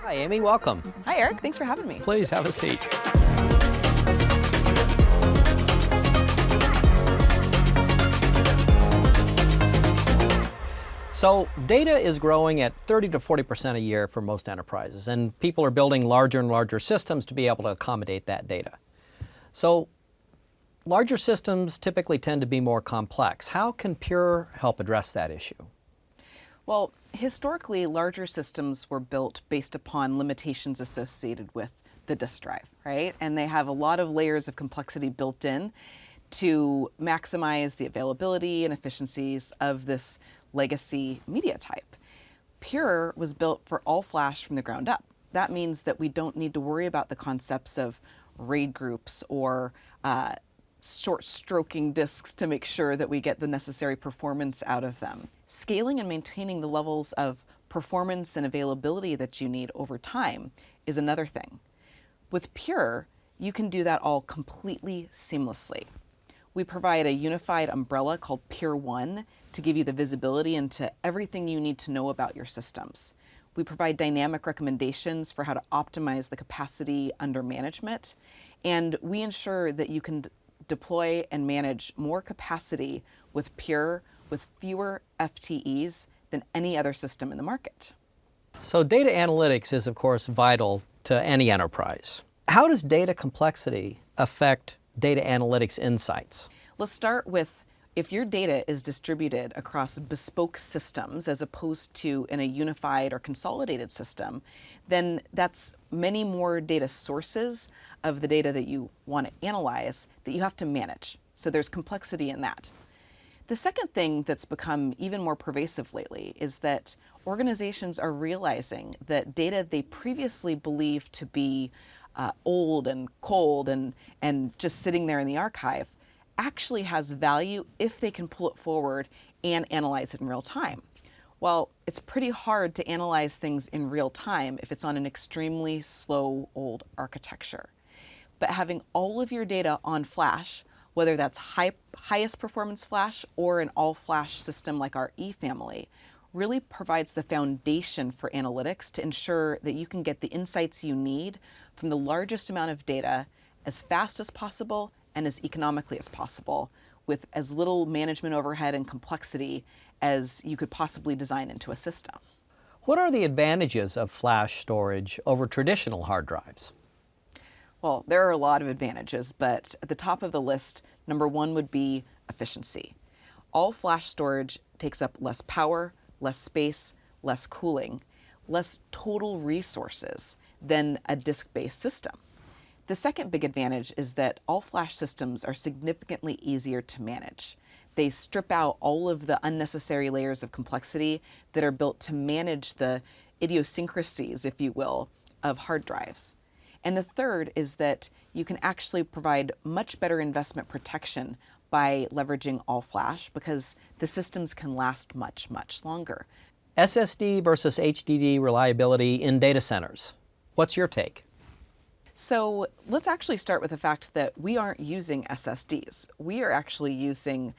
Hi, Amy. Welcome. Hi, Eric. Thanks for having me. Please have a seat. So data is growing at 30 to 40% a year for most enterprises, and people are building larger and larger systems to be able to accommodate that data. So larger systems typically tend to be more complex. How can Pure help address that issue? Well, historically, larger systems were built based upon limitations associated with the disk drive, right? And they have a lot of layers of complexity built in to maximize the availability and efficiencies of this legacy media type. Pure was built for all flash from the ground up. That means that we don't need to worry about the concepts of RAID groups or short stroking disks to make sure that we get the necessary performance out of them. Scaling and maintaining the levels of performance and availability that you need over time is another thing. With Pure, you can do that all completely seamlessly. We provide a unified umbrella called Pure One to give you the visibility into everything you need to know about your systems. We provide dynamic recommendations for how to optimize the capacity under management, and we ensure that you can deploy and manage more capacity with Pure with fewer FTEs than any other system in the market. So data analytics is, of course, vital to any enterprise. How does data complexity affect data analytics insights? Let's start with, if your data is distributed across bespoke systems as opposed to in a unified or consolidated system, then that's many more data sources of the data that you want to analyze that you have to manage. So there's complexity in that. The second thing that's become even more pervasive lately is that organizations are realizing that data they previously believed to be old and cold and just sitting there in the archive actually has value if they can pull it forward and analyze it in real time. Well, it's pretty hard to analyze things in real time if it's on an extremely slow old architecture. But having all of your data on flash, whether that's highest performance flash or an all flash system like our E family, really provides the foundation for analytics to ensure that you can get the insights you need from the largest amount of data as fast as possible and as economically as possible, with as little management overhead and complexity as you could possibly design into a system. What are the advantages of flash storage over traditional hard drives? Well, there are a lot of advantages, but at the top of the list, number one would be efficiency. All flash storage takes up less power, less space, less cooling, less total resources than a disk-based system. The second big advantage is that all flash systems are significantly easier to manage. They strip out all of the unnecessary layers of complexity that are built to manage the idiosyncrasies, if you will, of hard drives. And the third is that you can actually provide much better investment protection by leveraging all flash because the systems can last much, much longer. SSD versus HDD reliability in data centers. What's your take? So let's actually start with the fact that we aren't using SSDs. We are actually using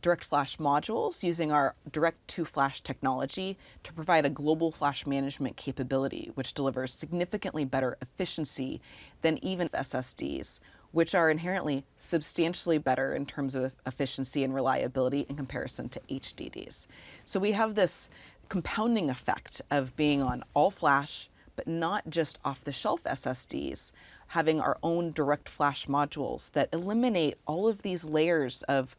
direct flash modules using our direct to flash technology to provide a global flash management capability, which delivers significantly better efficiency than even SSDs, which are inherently substantially better in terms of efficiency and reliability in comparison to HDDs. So we have this compounding effect of being on all flash, but not just off-the-shelf SSDs, having our own direct flash modules that eliminate all of these layers of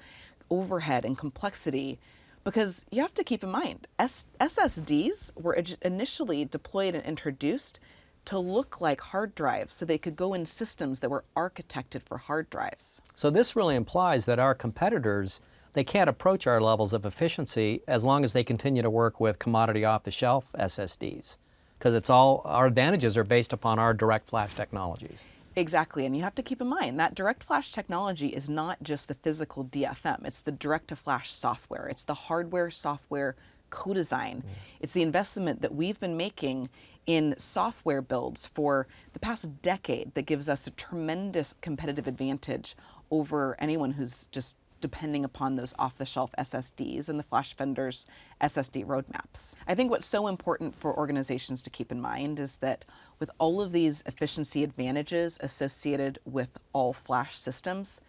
overhead and complexity, because you have to keep in mind, SSDs were initially deployed and introduced to look like hard drives so they could go in systems that were architected for hard drives. So this really implies that our competitors, they can't approach our levels of efficiency as long as they continue to work with commodity off-the-shelf SSDs. Because it's all, our advantages are based upon our direct flash technologies. Exactly, and you have to keep in mind that direct flash technology is not just the physical DFM, it's the direct to flash software, it's the hardware software co-design. It's the investment that we've been making in software builds for the past decade that gives us a tremendous competitive advantage over anyone who's just depending upon those off-the-shelf SSDs and the flash vendors' SSD roadmaps. I think what's so important for organizations to keep in mind is that with all of these efficiency advantages associated with all flash systems,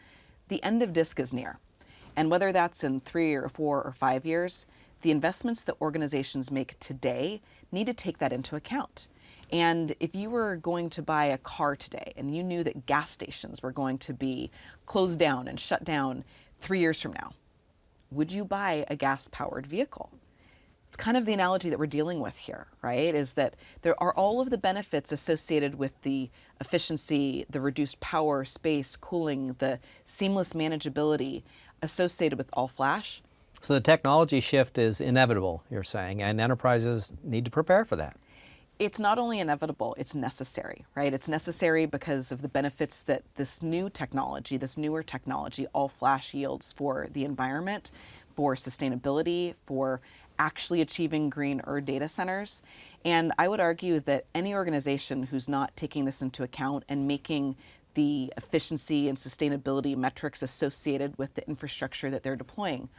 the end of disk is near. And whether that's in 3 or 4 or 5 years, the investments that organizations make today need to take that into account. And if you were going to buy a car today and you knew that gas stations were going to be closed down and shut down 3 years from now, would you buy a gas-powered vehicle? It's kind of the analogy that we're dealing with here, right? Is that there are all of the benefits associated with the efficiency, the reduced power, space, cooling, the seamless manageability associated with all flash. So the technology shift is inevitable, you're saying, and enterprises need to prepare for that. It's not only inevitable, it's necessary, right? It's necessary because of the benefits that this new technology, this newer technology, all flash yields for the environment, for sustainability, for actually achieving greener data centers. And I would argue that any organization who's not taking this into account and making the efficiency and sustainability metrics associated with the infrastructure that they're deploying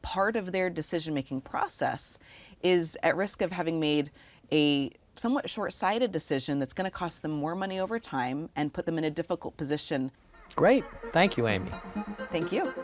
part of their decision-making process is at risk of having made a somewhat short-sighted decision that's going to cost them more money over time and put them in a difficult position. Great. Thank you, Amy. Thank you.